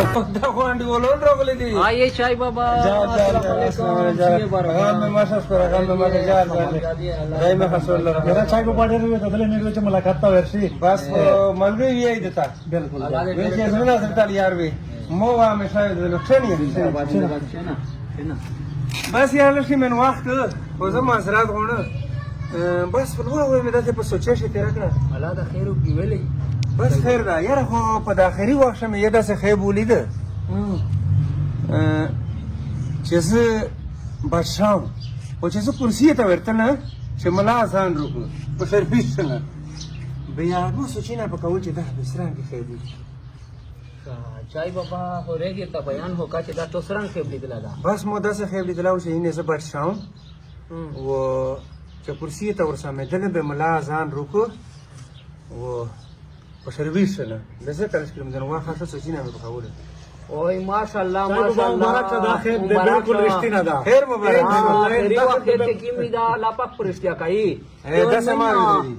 दाखवंडी बोलवून रोखली ती ये शाही बाबा मेरा चाय को पाटे रुए तो मेरे को मुलाकात था वर्षी बस मन भी यही देता बिल्कुल वैसे सुना सकता यार भी मोवा में शायद लक्षण बस यार लक्ष्मी मैंने वक्त वो जमा सरात होना बस फलवा हुए में दाते पर सोचे से तेरा का अल्लाह दा खैर की वेले बस खैर दा यार हो په داخلي وخت مې یدا څه خیب ولید چې زه بچم او چې زه کرسي ته ورته نه چې ملا ځان روکو په سرویس نه بیا نو سوچینه په کول چې دا بسران کې خیب चाय बाबा हो रहेगी त बयान होगा چې دا توسران خیب لیدل دا بس مو داسې خیب لیدل او چې نه زه بچم و چې کرسي ته ورسمه دنه به ملا ځان روکو و په سرویس نه دغه کله چې موږ نو خاصه سوچینه مې بخاوله اوه ماشاءالله ماشاءالله دا خیر دې بالکل رښتینه ده خیر مبارک خیری وخت ته کی می دا لا پاک پرشتیا کوي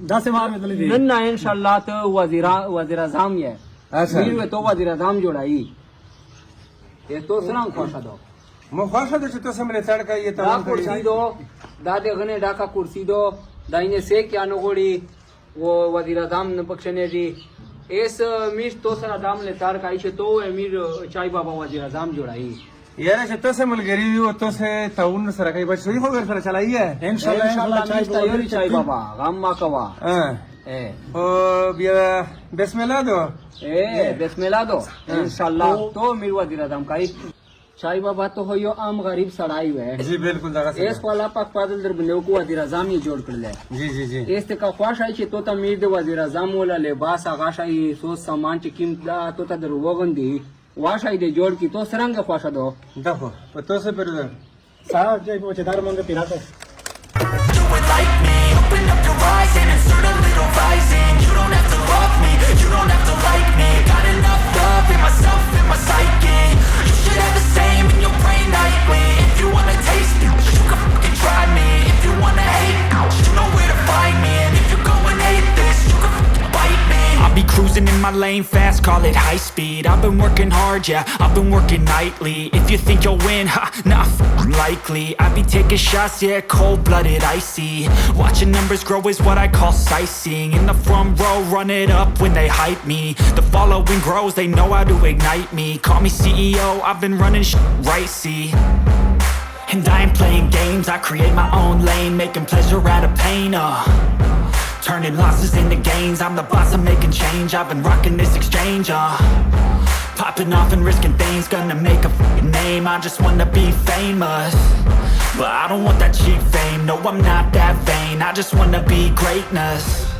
دا سمار में दली نن نه ان شاء الله ته وزیر اعظم یې اچھا ویل تو وزیر اعظم جوړای ये तो सरंग खोसा दो مو خوښه ده چې تاسو مې تړکا یې دا کرسی دو دا دغه ډاکا کرسی دو داینه سے کیا نو غوړي वो वजीर आजम ने पक्षने जी एस मीर तो सर आदम ले तार काई छे तो अमीर चाय बाबा वजीर आजम जोड़ाई यार چې تاسو ملګری یو تاسو تعاون سره کوي بچ وی خو ور سره چلایي ان شاء الله चाय बाबा غم ما کوا او بیا بسم الله دو بسم الله دو ان شاء الله تو امیر वजीर आजम काई चाय बाबा तो हो यो आम गरीब सड़ाई है जी बिल्कुल जगह से एस वाला पाक पादल दर बने को वजीर आजम ही जोड़ कर ले जी जी जी एस ते का ख्वाहिश है कि तो तमीर दे वजीर आजम वाला लिबास आगाशाई सोच सामान की कीमत तो ता दर वगंदी वाशाई दे जोड़ की तो सरंग ख्वाहिश दो देखो तो से पर साहब जय वो चदार मंग पिरा से Do it like me, open up your eyes and insert a little rising. You don't have to love me, you don't have to like me. Got enough love in myself, in my psyche. You should have the same in your brain nightly. If you wanna taste it, you can fucking try me. If you wanna hate, you know where to find me. And if you go and hate this, you can fucking bite me. I'll be cruising in my lane fast, call it high speed. I've been working hard, yeah, I've been working nightly. If you think you'll win, ha, nah, likely. I be taking shots, yeah, cold-blooded, icy. Watching numbers grow is what I call sightseeing. In the front row, run it up when they hype me. The following grows, they know how to ignite me. Call me CEO, I've been running right, see. And I ain't playing games, I create my own lane, making pleasure out of pain, turning losses into gains. I'm the boss, I'm making change. I've been rocking this exchange, popping off and risking things. Gonna make a f***ing name. I just wanna be famous, but I don't want that cheap fame. No, I'm not that vain. I just wanna be greatness.